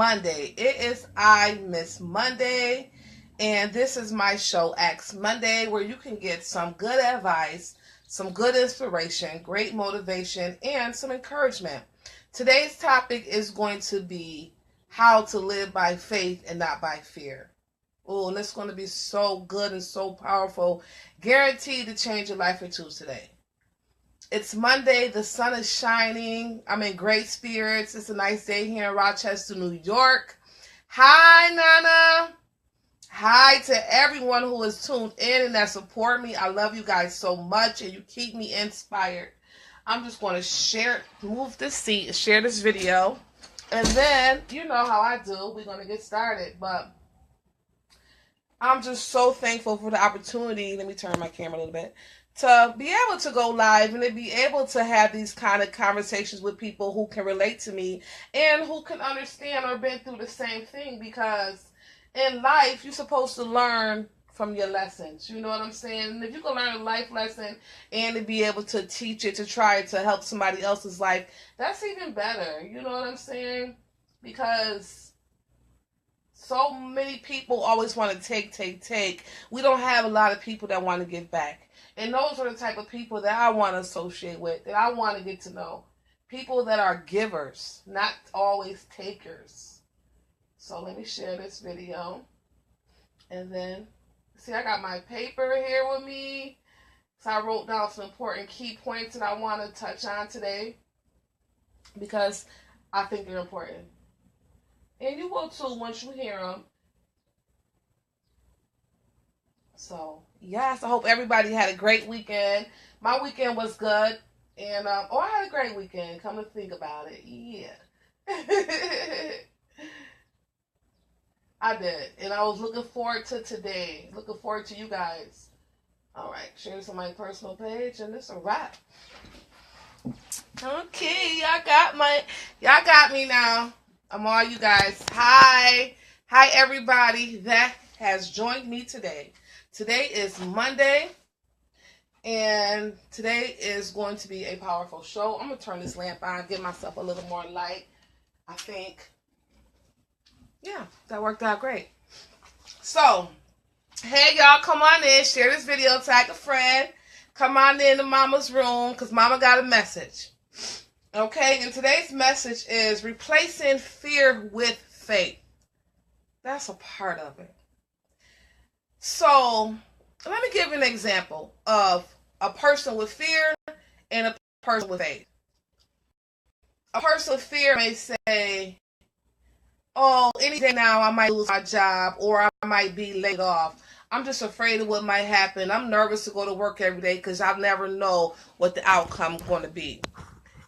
Monday. It is I Miss Monday, and this is my show, Ask Monday, where you can get some good advice, some good inspiration, great motivation, and some encouragement. Today's topic is going to be how to live by faith and not by fear. Oh, and it's going to be so good and so powerful. Guaranteed to change your life or two today. It's Monday. The sun is shining. I'm in great spirits. It's a nice day here in Rochester, New York. Hi, Nana. Hi to everyone who is tuned in and that support me. I love you guys so much, and you keep me inspired. I'm just going to move this seat, and share this video. And then, you know how I do. We're going to get started. But I'm just so thankful for the opportunity. Let me turn my camera a little bit. To be able to go live and to be able to have these kind of conversations with people who can relate to me and who can understand or been through the same thing, because in life you're supposed to learn from your lessons. You know what I'm saying? And if you can learn a life lesson and to be able to teach it, to try to help somebody else's life, that's even better. You know what I'm saying? Because so many people always want to take. We don't have a lot of people that want to give back. And those are the type of people that I want to associate with, that I want to get to know. People that are givers, not always takers. So let me share this video. And then, see, I got my paper here with me. So I wrote down some important key points that I want to touch on today, because I think they're important. And you will too once you hear them. So, yes, I hope everybody had a great weekend. My weekend was good. And, I had a great weekend. Come to think about it. Yeah. I did. And I was looking forward to today. Looking forward to you guys. All right. Share this on my personal page. And this is a wrap. Okay. Y'all got me now. I'm all you guys. Hi, everybody that has joined me today. Today is Monday, and today is going to be a powerful show. I'm going to turn this lamp on, give myself a little more light. I think, yeah, that worked out great. So, hey, y'all, come on in, share this video, tag a friend. Come on in to Mama's room, because Mama got a message. Okay, and today's message is replacing fear with faith. That's a part of it. So, let me give you an example of a person with fear and a person with faith. A person with fear may say, oh, any day now I might lose my job, or I might be laid off. I'm just afraid of what might happen. I'm nervous to go to work every day because I never know what the outcome is going to be.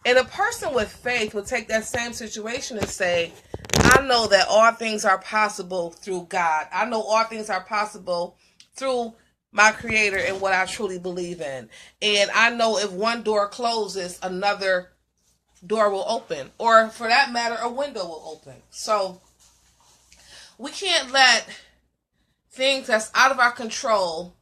And a person with faith will take that same situation and say, I know that all things are possible through God. I know all things are possible through my Creator and what I truly believe in. And I know if one door closes, another door will open. Or for that matter, a window will open. So we can't let things that's out of our control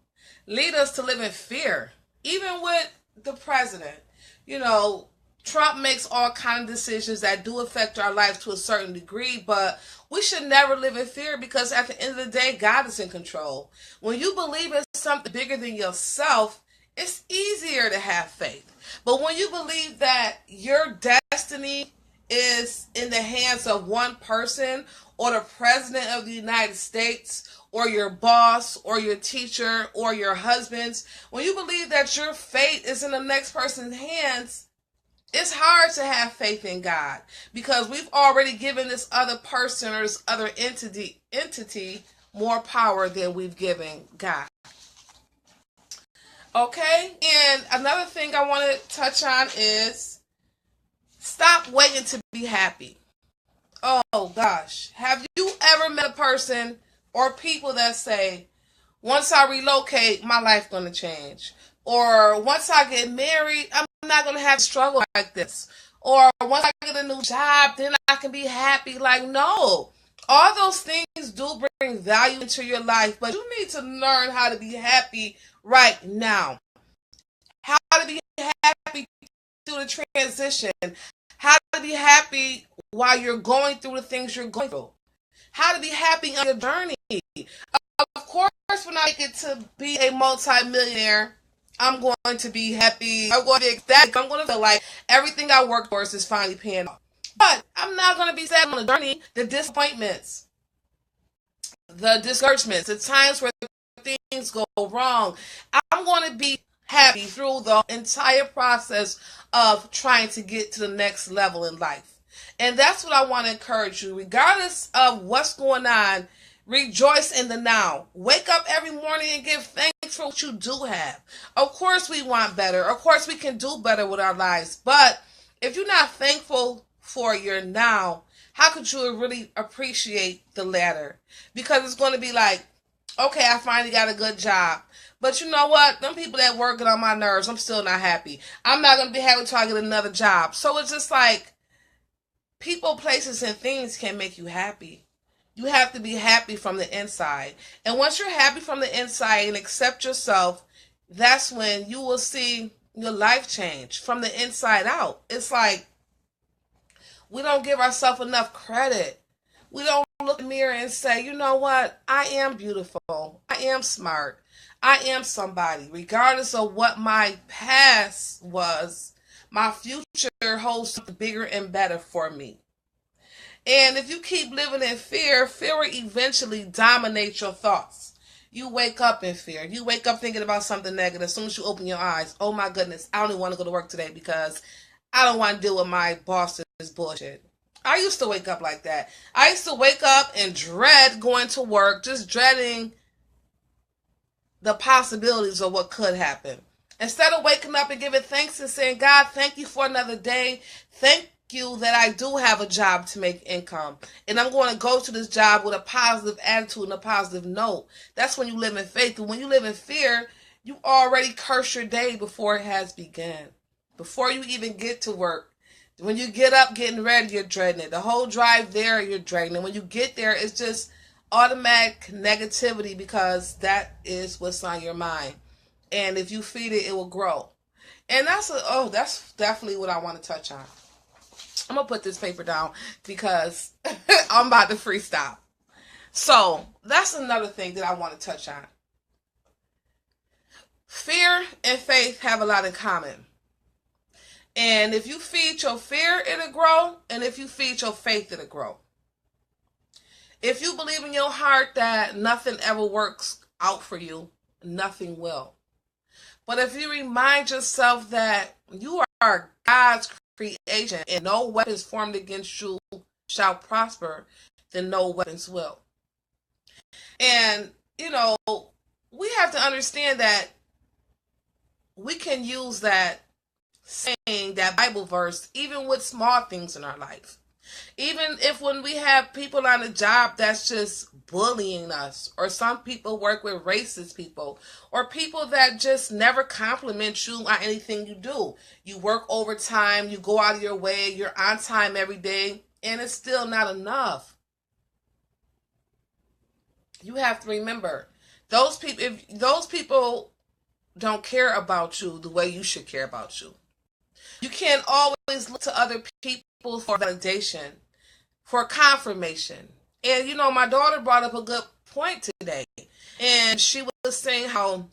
lead us to live in fear. Even with the president, you know, Trump makes all kinds of decisions that do affect our lives to a certain degree, but we should never live in fear, because at the end of the day, God is in control. When you believe in something bigger than yourself, it's easier to have faith. But when you believe that your destiny is in the hands of one person, or the president of the United States, or your boss, or your teacher, or your husband's, when you believe that your fate is in the next person's hands, it's hard to have faith in God, because we've already given this other person or this other entity more power than we've given God. Okay? And another thing I want to touch on is stop waiting to be happy. Oh gosh. Have you ever met a person or people that say, once I relocate, my life's going to change? Or once I get married, I'm not going to have to struggle like this. Or once I get a new job, then I can be happy. Like, no. All those things do bring value into your life, but you need to learn how to be happy right now. How to be happy through the transition. how to be happy while you're going through the things you're going through, how to be happy on your journey. Of course, when I get to be a multi-millionaire, I'm going to be happy. I'm going to be ecstatic. I'm going to feel like everything I worked towards is finally paying off. But I'm not going to be sad on the journey. The disappointments, the discouragements, the times where things go wrong, I'm going to be happy through the entire process of trying to get to the next level in life. And that's what I want to encourage you, regardless of what's going on. Rejoice in the now. Wake up every morning and give thanks for what you do have. Of course we want better. Of course we can do better with our lives. But if you're not thankful for your now, how could you really appreciate the latter? Because it's going to be like, okay, I finally got a good job. But you know what? Them people that working on my nerves, I'm still not happy. I'm not going to be happy until I get another job. So it's just like people, places, and things can make you happy. You have to be happy from the inside. And once you're happy from the inside and accept yourself, that's when you will see your life change from the inside out. It's like we don't give ourselves enough credit. We don't look in the mirror and say, you know what? I am beautiful. I am smart. I am somebody. Regardless of what my past was, my future holds something bigger and better for me. And if you keep living in fear, fear will eventually dominate your thoughts. You wake up in fear. You wake up thinking about something negative. As soon as you open your eyes, oh my goodness, I don't even want to go to work today because I don't want to deal with my boss's bullshit. I used to wake up like that. I used to wake up and dread going to work, just dreading the possibilities of what could happen. Instead of waking up and giving thanks and saying, God, thank you for another day. Thank you that I do have a job to make income. And I'm going to go to this job with a positive attitude and a positive note. That's when you live in faith. And when you live in fear, you already curse your day before it has begun. Before you even get to work. When you get up getting ready, you're dreading it. The whole drive there, you're dreading it. When you get there, it's just automatic negativity because that is what's on your mind. And if you feed it, it will grow. And that's definitely what I want to touch on. I'm going to put this paper down because I'm about to freestyle. So that's another thing that I want to touch on. Fear and faith have a lot in common. And if you feed your fear, it'll grow. And if you feed your faith, it'll grow. If you believe in your heart that nothing ever works out for you, nothing will. But if you remind yourself that you are God's creation and no weapons formed against you shall prosper, then no weapons will. And, we have to understand that we can use that saying, that Bible verse, even with small things in our life. Even if when we have people on a job that's just bullying us, or some people work with racist people, or people that just never compliment you on anything you do. You work overtime, you go out of your way, you're on time every day, and it's still not enough. You have to remember, if those people don't care about you the way you should care about you. You can't always look to other people for validation, for confirmation. And, my daughter brought up a good point today. And she was saying how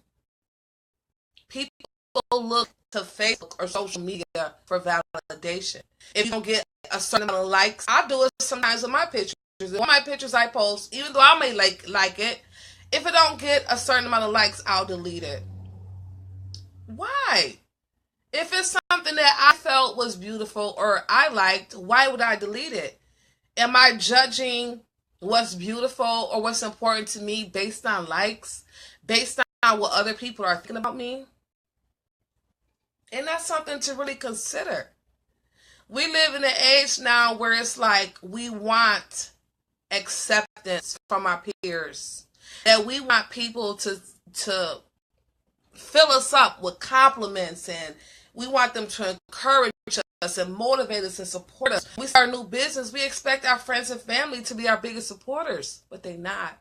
people look to Facebook or social media for validation. If you don't get a certain amount of likes, I do it sometimes with my pictures. One of my pictures I post, even though I may like it, if it don't get a certain amount of likes, I'll delete it. Why? If it's something that I felt was beautiful or I liked, why would I delete it? Am I judging what's beautiful or what's important to me based on likes, based on what other people are thinking about me? And that's something to really consider. We live in an age now where it's like we want acceptance from our peers, that we want people to fill us up with compliments, and we want them to encourage us and motivate us and support us. We start a new business, we expect our friends and family to be our biggest supporters, but they're not.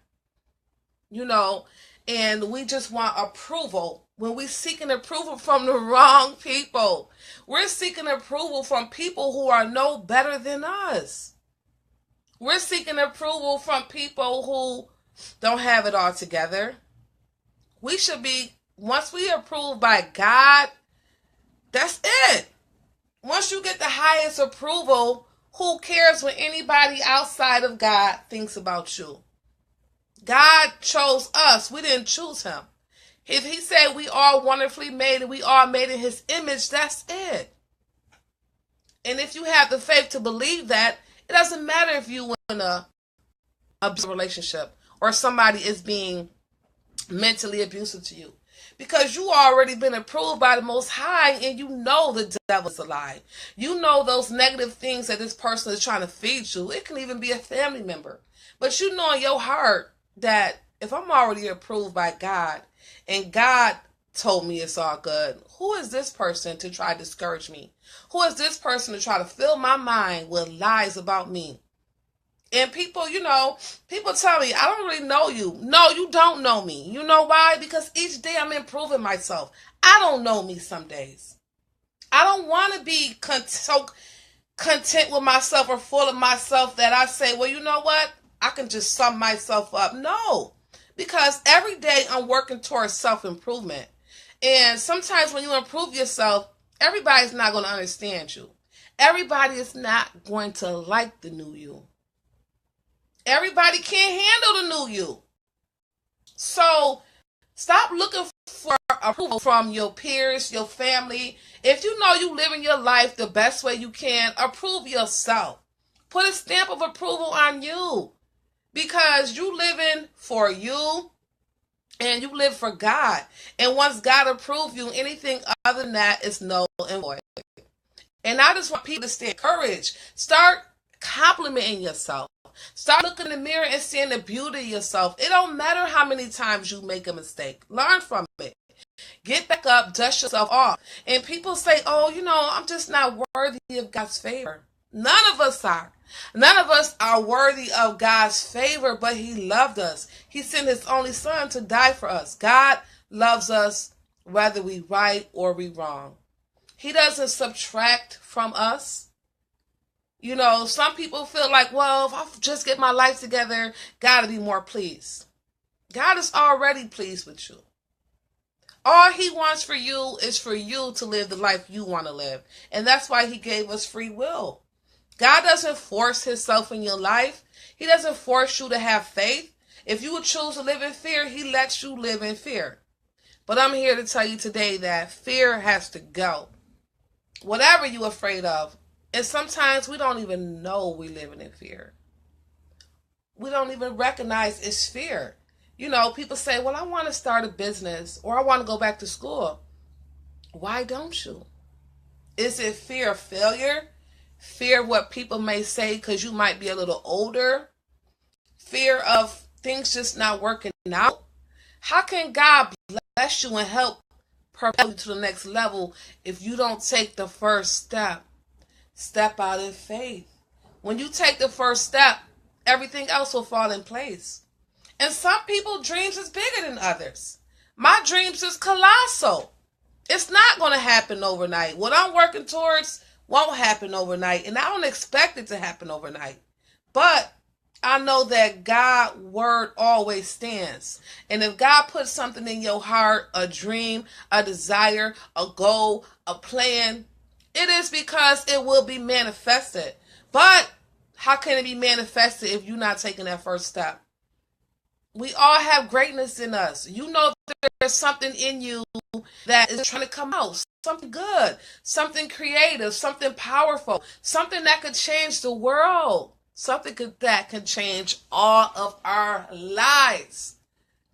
And we just want approval when we're seeking approval from the wrong people. We're seeking approval from people who are no better than us. We're seeking approval from people who don't have it all together. We should be, once we approve by God, that's it. Once you get the highest approval, who cares what anybody outside of God thinks about you? God chose us. We didn't choose him. If he said we are wonderfully made and we are made in his image, that's it. And if you have the faith to believe that, it doesn't matter if you in a relationship or somebody is being mentally abusive to you. Because you already been approved by the Most High and you know the devil's a lie. You know those negative things that this person is trying to feed you. It can even be a family member. But you know in your heart that if I'm already approved by God and God told me it's all good, who is this person to try to discourage me? Who is this person to try to fill my mind with lies about me? And people, people tell me, I don't really know you. No, you don't know me. You know why? Because each day I'm improving myself. I don't know me some days. I don't want to be so content with myself or full of myself that I say, well, you know what? I can just sum myself up. No, because every day I'm working towards self-improvement. And sometimes when you improve yourself, everybody's not going to understand you. Everybody is not going to like the new you. Everybody can't handle the new you. So stop looking for approval from your peers, your family. If you know you living your life the best way you can, approve yourself. Put a stamp of approval on you. Because you living for you and you live for God. And once God approves you, anything other than that is null and void. And I just want people to stay encouraged. Start complimenting yourself. Start looking in the mirror and seeing the beauty of yourself. It don't matter how many times you make a mistake. Learn from it. Get back up, dust yourself off. And people say, oh, I'm just not worthy of God's favor. None of us are. None of us are worthy of God's favor, but he loved us. He sent his only son to die for us. God loves us whether we right or we wrong. He doesn't subtract from us. Some people feel like, well, if I just get my life together, God will be more pleased. God is already pleased with you. All he wants for you is for you to live the life you want to live. And that's why he gave us free will. God doesn't force himself in your life. He doesn't force you to have faith. If you would choose to live in fear, he lets you live in fear. But I'm here to tell you today that fear has to go. Whatever you're afraid of, and sometimes we don't even know we're living in fear. We don't even recognize it's fear. People say, well, I want to start a business or I want to go back to school. Why don't you? Is it fear of failure? Fear of what people may say because you might be a little older? Fear of things just not working out? How can God bless you and help propel you to the next level if you don't take the first step? Step out in faith. When you take the first step, everything else will fall in place. And some people's dreams is bigger than others. My dreams is colossal. It's not going to happen overnight. What I'm working towards won't happen overnight. And I don't expect it to happen overnight. But I know that God's word always stands. And if God puts something in your heart, a dream, a desire, a goal, a plan, it is because it will be manifested. But how can it be manifested if you're not taking that first step? We all have greatness in us. There's something in you that is trying to come out. Something good, something creative, something powerful, something that could change the world. Something that can change all of our lives.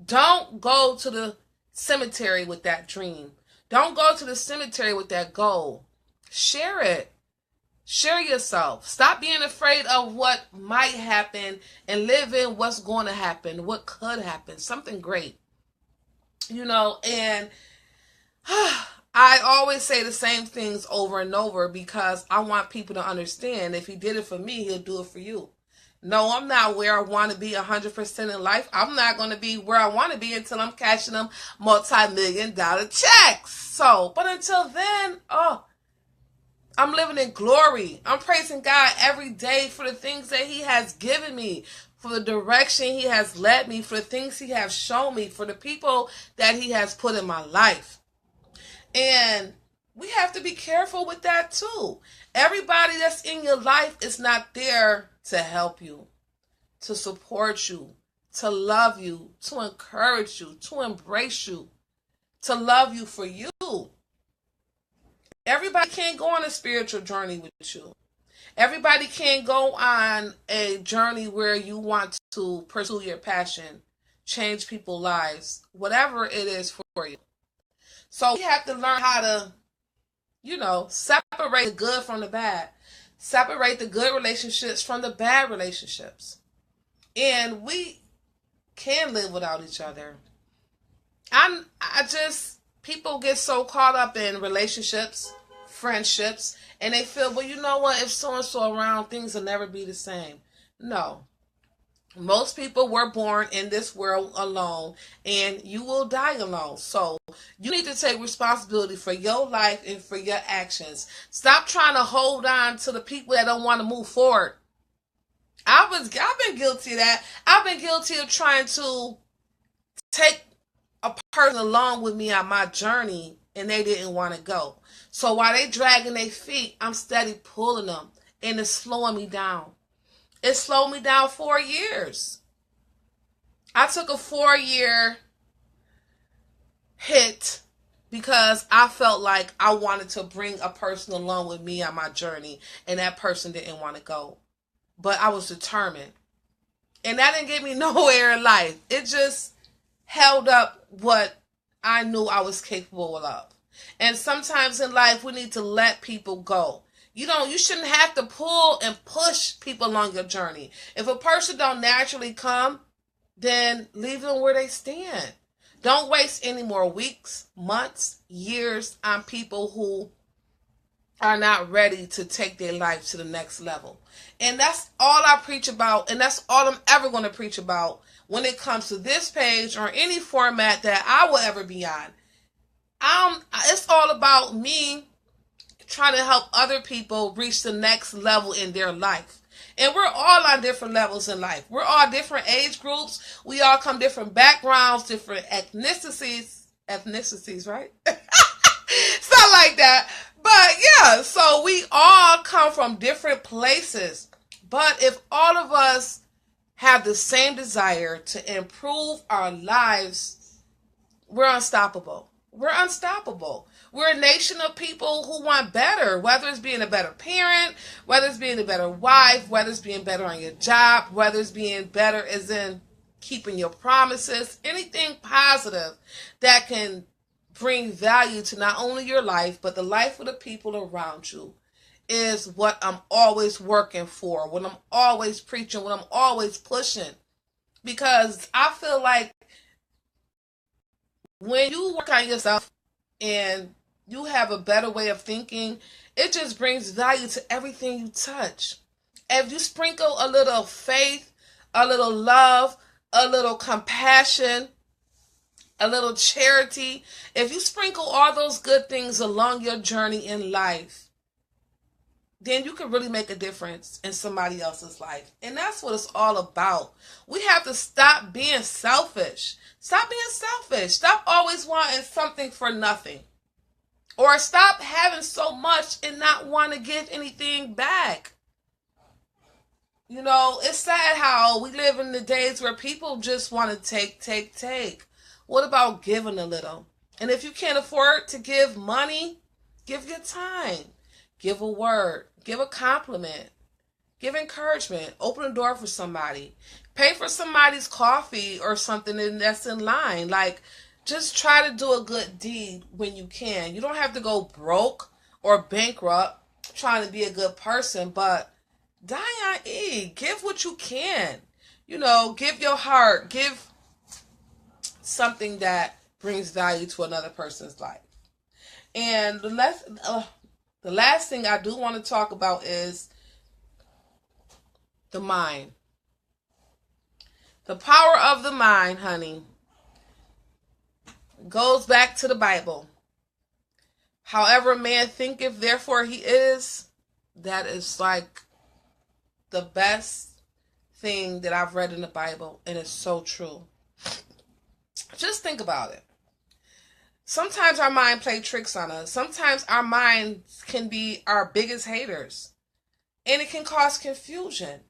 Don't go to the cemetery with that dream. Don't go to the cemetery with that goal. Share it. Share yourself. Stop being afraid of what might happen and live in what's going to happen, what could happen, something great. And I always say the same things over and over because I want people to understand if he did it for me, he'll do it for you. No, I'm not where I want to be 100% in life. I'm not going to be where I want to be until I'm cashing them multi-million-dollar checks. So, but until then, oh, I'm living in glory. I'm praising God every day for the things that He has given me, for the direction He has led me, for the things He has shown me, for the people that He has put in my life. And we have to be careful with that too. Everybody that's in your life is not there to help you, to support you, to love you, to encourage you, to embrace you, to love you for you. Everybody can't go on a spiritual journey with you. Everybody can't go on a journey where you want to pursue your passion, change people's lives, whatever it is for you. So we have to learn how to, separate the good from the bad. Separate the good relationships from the bad relationships. And we can live without each other. People get so caught up in relationships, friendships, and they feel, well, you know what, if so-and-so around, things will never be the same. No. Most people were born in this world alone, and you will die alone. So you need to take responsibility for your life and for your actions. Stop trying to hold on to the people that don't want to move forward. I've been guilty of that. I've been guilty of trying to take a person along with me on my journey, and they didn't want to go. So while they dragging their feet, I'm steady pulling them, and it's slowing me down. It slowed me down 4 years. I took a 4-year hit because I felt like I wanted to bring a person along with me on my journey, and that person didn't want to go. But I was determined. And that didn't get me nowhere in life. It just held up what I knew I was capable of. And sometimes in life, we need to let people go. You shouldn't have to pull and push people along your journey. If a person don't naturally come, then leave them where they stand. Don't waste any more weeks, months, years on people who are not ready to take their life to the next level. And that's all I preach about, and that's all I'm ever going to preach about when it comes to this page or any format that I will ever be on. It's all about me trying to help other people reach the next level in their life. And we're all on different levels in life. We're all different age groups. We all come different backgrounds, different ethnicities, right? Something like that. But yeah, so we all come from different places. But if all of us have the same desire to improve our lives, we're unstoppable. We're unstoppable. We're a nation of people who want better, whether it's being a better parent, whether it's being a better wife, whether it's being better on your job, whether it's being better as in keeping your promises, anything positive that can bring value to not only your life, but the life of the people around you is what I'm always working for, what I'm always preaching, what I'm always pushing. Because I feel like when you work on yourself and you have a better way of thinking, it just brings value to everything you touch. If you sprinkle a little faith, a little love, a little compassion, a little charity, if you sprinkle all those good things along your journey in life, then you can really make a difference in somebody else's life. And that's what it's all about. We have to stop being selfish. Stop being selfish. Stop always wanting something for nothing. Or stop having so much and not want to give anything back. It's sad how we live in the days where people just want to take. What about giving a little? And if you can't afford to give money, give your time. Give a word. Give a compliment. Give encouragement. Open a door for somebody. Pay for somebody's coffee or something that's in line. Just try to do a good deed when you can. You don't have to go broke or bankrupt trying to be a good person, but die on E. Give what you can. Give your heart. Give something that brings value to another person's life. And the last thing I do want to talk about is the mind. The power of the mind, honey, goes back to the Bible. However a man thinketh, therefore he is. That is like the best thing that I've read in the Bible, and it's so true. Just think about it. Sometimes our mind plays tricks on us. Sometimes our minds can be our biggest haters, and it can cause confusion.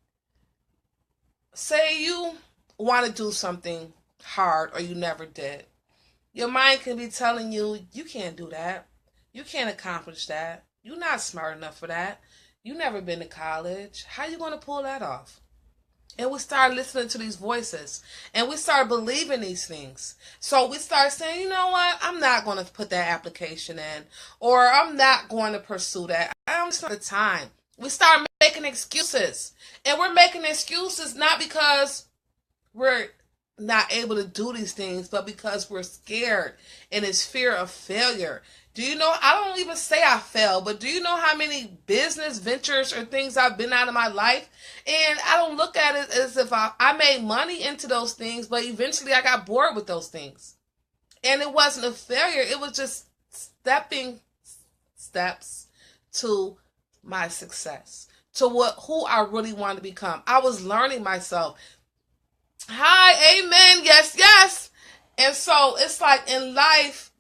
Say you want to do something hard or you never did. Your mind can be telling you, you can't do that. You can't accomplish that. You're not smart enough for that. You never been to college. How you going to pull that off? And we start listening to these voices. And we start believing these things. So we start saying, you know what? I'm not going to put that application in. Or I'm not going to pursue that. I'm just not the time. We start making excuses. And we're making excuses not because we're not able to do these things, but because we're scared and it's fear of failure. Do you know, I don't even say I failed, but do you know how many business ventures or things I've been out of my life? And I don't look at it as if I made money into those things, but eventually I got bored with those things. And it wasn't a failure. It was just stepping steps to my success, to who I really wanted to become. I was learning myself. Hi, amen, yes, yes. And so it's like in life,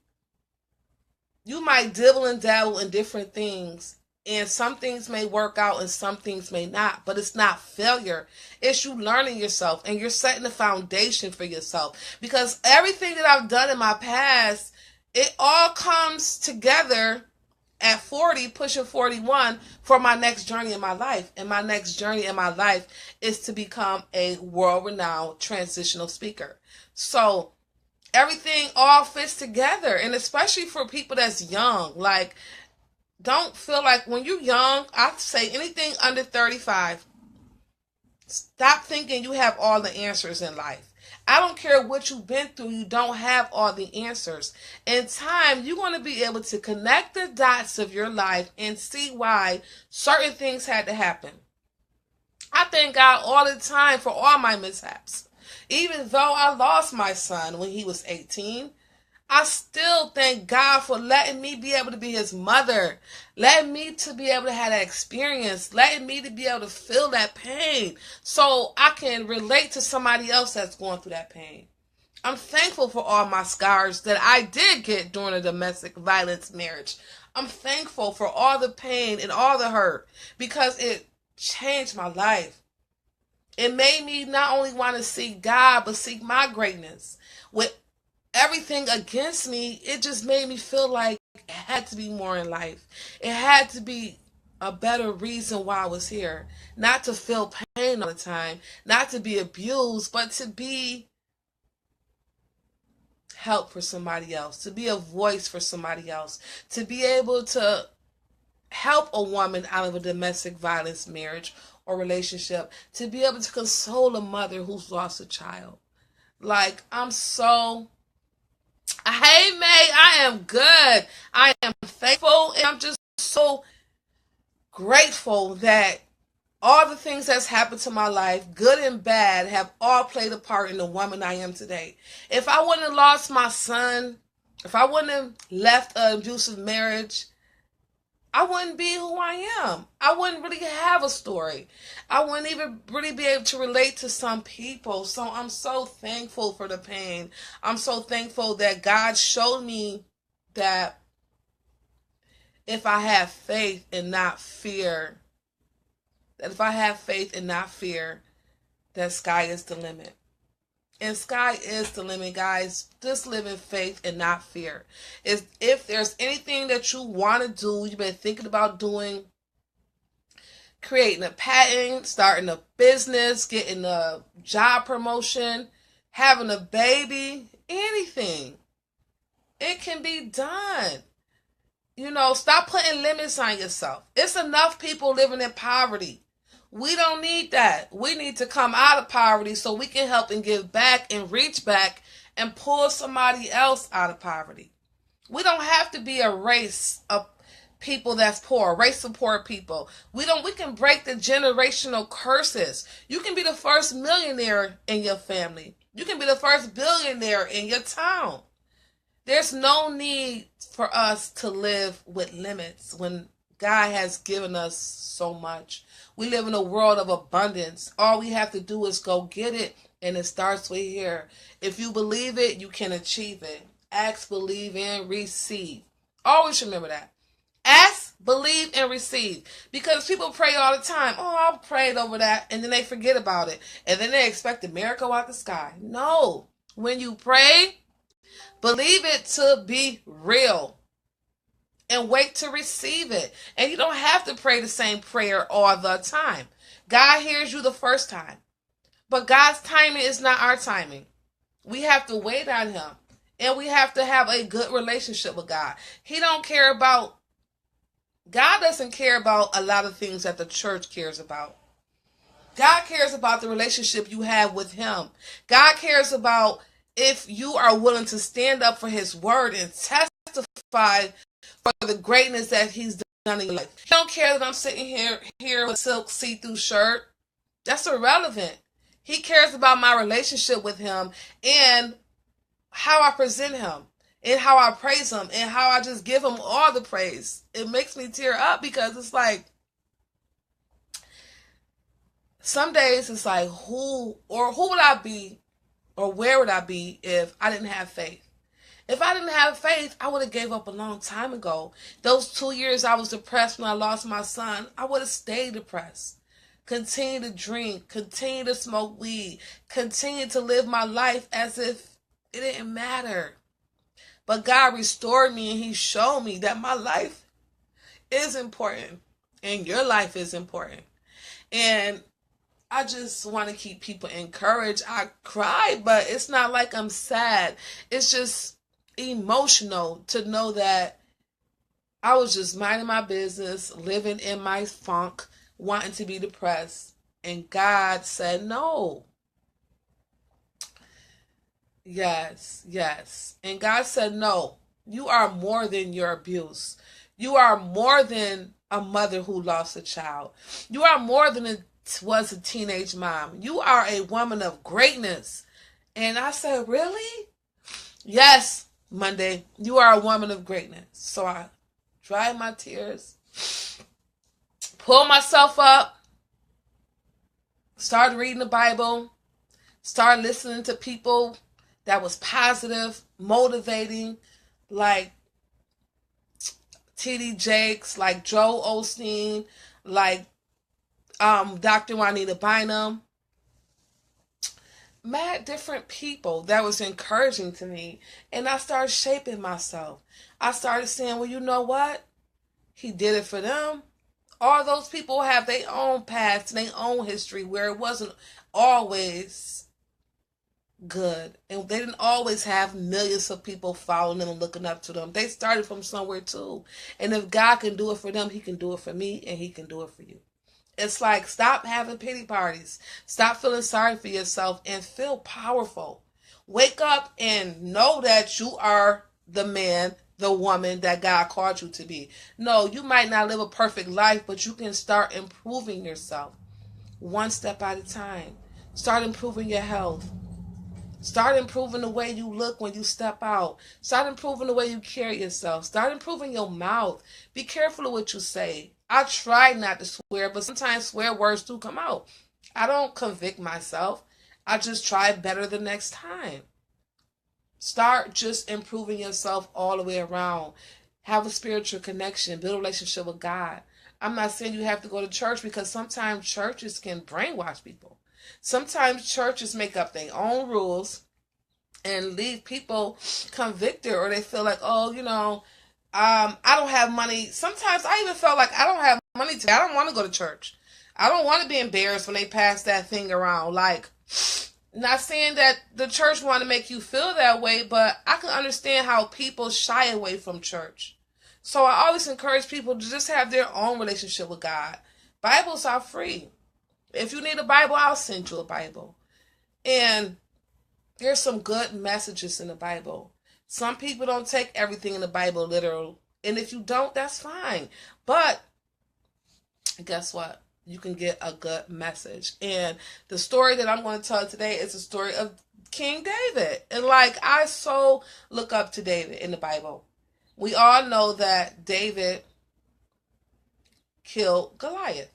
you might dibble and dabble in different things, and some things may work out and some things may not, but it's not failure. It's you learning yourself, and you're setting the foundation for yourself. Because everything that I've done in my past, it all comes together at 40, pushing 41, for my next journey in my life. And my next journey in my life is to become a world-renowned transitional speaker. So everything all fits together. And especially for people that's young, like, don't feel like when you're young, I say anything under 35, stop thinking you have all the answers in life. I don't care what you've been through, you don't have all the answers. In time, you're going to be able to connect the dots of your life and see why certain things had to happen. I thank God all the time for all my mishaps. Even though I lost my son when he was 18, I still thank God for letting me be able to be his mother, letting me to be able to have that experience, letting me to be able to feel that pain so I can relate to somebody else that's going through that pain. I'm thankful for all my scars that I did get during a domestic violence marriage. I'm thankful for all the pain and all the hurt because it changed my life. It made me not only want to seek God, but seek my greatness. With everything against me, it just made me feel like it had to be more in life. It had to be a better reason why I was here. Not to feel pain all the time, not to be abused, but to be help for somebody else, to be a voice for somebody else, to be able to help a woman out of a domestic violence marriage or relationship, to be able to console a mother who's lost a child. Like, I'm so... Hey, May, I am good. I am thankful, and I'm just so grateful that all the things that's happened to my life, good and bad, have all played a part in the woman I am today. If I wouldn't have lost my son, if I wouldn't have left an abusive marriage, I wouldn't be who I am. I wouldn't really have a story. I wouldn't even really be able to relate to some people. So I'm so thankful for the pain. I'm so thankful that God showed me that if I have faith and not fear, that sky is the limit. And sky is the limit, guys. Just live in faith and not fear. If there's anything that you want to do, you've been thinking about doing, creating a patent, starting a business, getting a job promotion, having a baby, anything, it can be done. You know, stop putting limits on yourself. It's enough people living in poverty. We don't need that. We need to come out of poverty so we can help and give back and reach back and pull somebody else out of poverty. We don't have to be a race of people that's poor, race support people. We can break the generational curses. You can be the first millionaire in your family. You can be the first billionaire in your town. There's no need for us to live with limits when God has given us so much. We live in a world of abundance. All we have to do is go get it, and it starts with here. If you believe it, you can achieve it. Ask, believe, and receive. Always remember that. Ask, believe, and receive. Because people pray all the time. Oh, I prayed over that, and then they forget about it. And then they expect a miracle out the sky. No. When you pray, believe it to be real and wait to receive it. And you don't have to pray the same prayer all the time. God hears you the first time. But God's timing is not our timing. We have to wait on him. And we have to have a good relationship with God. God doesn't care about a lot of things that the church cares about. God cares about the relationship you have with him. God cares about if you are willing to stand up for his word and testify for the greatness that he's done in your life. He don't care that I'm sitting here with a silk see-through shirt. That's irrelevant. He cares about my relationship with him and how I present him and how I praise him and how I just give him all the praise. It makes me tear up because it's like, some days it's like, who would I be or where would I be if I didn't have faith? If I didn't have faith, I would have gave up a long time ago. Those 2 years I was depressed when I lost my son, I would have stayed depressed. Continue to drink, continue to smoke weed, continue to live my life as if it didn't matter. But God restored me and he showed me that my life is important and your life is important. And I just want to keep people encouraged. I cry, but it's not like I'm sad. It's just emotional to know that I was just minding my business, living in my funk, wanting to be depressed. And God said no. Yes, yes. And God said no. You are more than your abuse. You are more than a mother who lost a child. You are more than was a teenage mom. You are a woman of greatness. And I said, really? Yes, Monday, you are a woman of greatness. So I dried my tears, pulled myself up, started reading the Bible, started listening to people that was positive, motivating, like T.D. Jakes, like Joel Osteen, like Dr. Juanita Bynum. Mad different people that was encouraging to me. And I started shaping myself. I started saying, well, you know what? He did it for them. All those people have their own past and their own history where it wasn't always good. And they didn't always have millions of people following them and looking up to them. They started from somewhere too. And if God can do it for them, he can do it for me and he can do it for you. It's like, stop having pity parties. Stop feeling sorry for yourself and feel powerful. Wake up and know that you are the man, the woman that God called you to be. No, you might not live a perfect life, but you can start improving yourself one step at a time. Start improving your health. Start improving the way you look when you step out. Start improving the way you carry yourself. Start improving your mouth. Be careful of what you say. I try not to swear, but sometimes swear words do come out. I don't convict myself. I just try better the next time. Start just improving yourself all the way around. Have a spiritual connection. Build a relationship with God. I'm not saying you have to go to church because sometimes churches can brainwash people. Sometimes churches make up their own rules and leave people convicted, or they feel like, oh, I don't have money. Sometimes I even felt like I don't have money today. I don't want to go to church. I don't want to be embarrassed when they pass that thing around. Like, not saying that the church want to make you feel that way, but I can understand how people shy away from church. So I always encourage people to just have their own relationship with God. Bibles are free. If you need a Bible, I'll send you a Bible. And there's some good messages in the Bible. Some people don't take everything in the Bible literal. And if you don't, that's fine. But guess what? You can get a good message. And the story that I'm going to tell today is the story of King David. And like, I so look up to David in the Bible. We all know that David killed Goliath.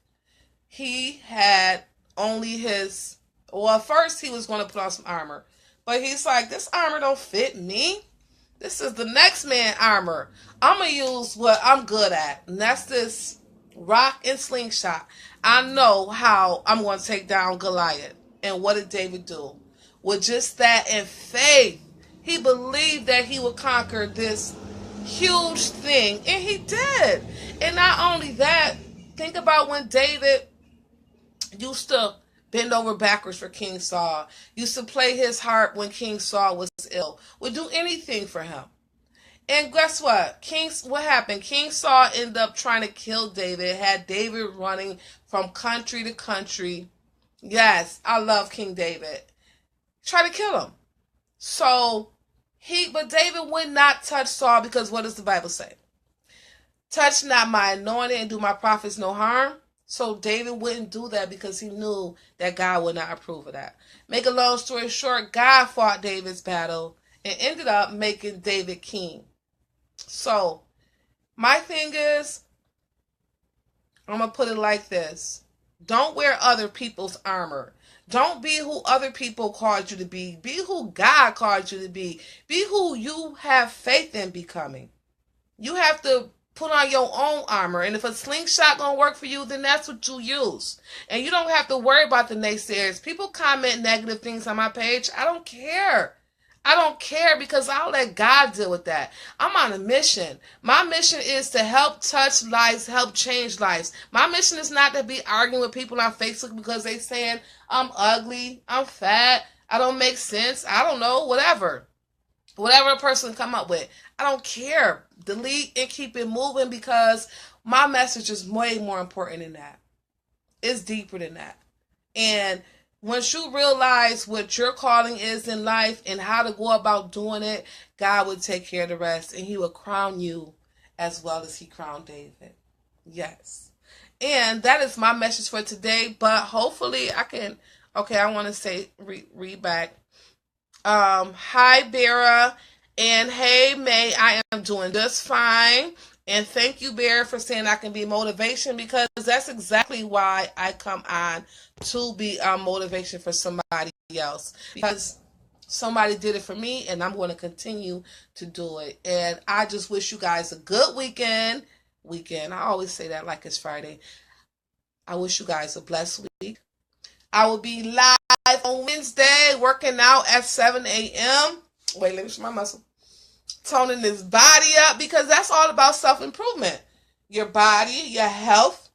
He had only his, well, first he was going to put on some armor. But he's like, this armor don't fit me. This is the next man armor. I'm going to use what I'm good at. And that's this rock and slingshot. I know how I'm going to take down Goliath. And what did David do? With just that and faith, he believed that he would conquer this huge thing. And he did. And not only that, think about when David used to bend over backwards for King Saul, used to play his harp when King Saul was ill, would do anything for him. And guess what? What happened? King Saul ended up trying to kill David, had David running from country to country. Yes, I love King David. Try to kill him. But David would not touch Saul, because what does the Bible say? Touch not my anointed and do my prophets no harm. So David wouldn't do that because he knew that God would not approve of that. Make a long story short, God fought David's battle and ended up making David king. So my thing is, I'm going to put it like this. Don't wear other people's armor. Don't be who other people called you to be. Be who God called you to be. Be who you have faith in becoming. You have to put on your own armor. And if a slingshot gonna work for you, then that's what you use. And you don't have to worry about the naysayers. People comment negative things on my page. I don't care. I don't care, because I'll let God deal with that. I'm on a mission. My mission is to help touch lives, help change lives. My mission is not to be arguing with people on Facebook because they saying I'm ugly, I'm fat, I don't make sense, I don't know, whatever. Whatever a person come up with. I don't care. Delete and keep it moving, because my message is way more important than that. It's deeper than that. And once you realize what your calling is in life and how to go about doing it, God will take care of the rest, and he will crown you as well as he crowned David. Yes. And that is my message for today, but hopefully I can, I want to say, read back. Hi, Bera, and hey, May, I am doing just fine. And thank you, Bear, for saying I can be motivation, because that's exactly why I come on, to be motivation for somebody else. Because somebody did it for me, and I'm going to continue to do it. And I just wish you guys a good weekend. I always say that like it's Friday. I wish you guys a blessed week. I will be live on Wednesday, working out at 7 a.m. Wait, let me show my muscle. Toning this body up, because that's all about self-improvement. Your body, your health,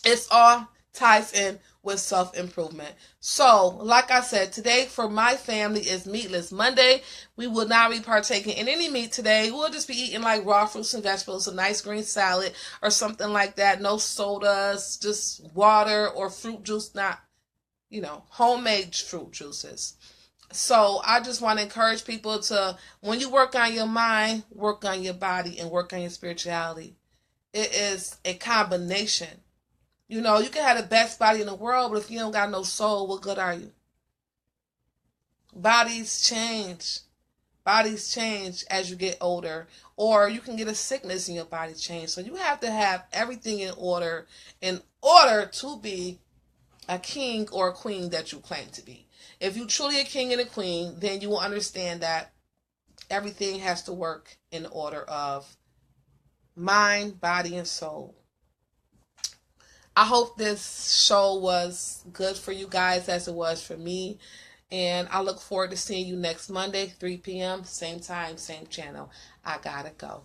it's all ties in with self-improvement. So, like I said, today for my family is Meatless Monday. We will not be partaking in any meat today. We'll just be eating like raw fruits and vegetables, a nice green salad or something like that. No sodas, just water or fruit juice, not, homemade fruit juices. So I just want to encourage people to, when you work on your mind, work on your body, and work on your spirituality. It is a combination. You can have the best body in the world, but if you don't got no soul, what good are you? Bodies change. Bodies change as you get older, or you can get a sickness in your body change. So you have to have everything in order to be a king or a queen that you claim to be. If you're truly a king and a queen, then you will understand that everything has to work in order of mind, body, and soul. I hope this show was good for you guys as it was for me. And I look forward to seeing you next Monday, 3 p.m., same time, same channel. I gotta go.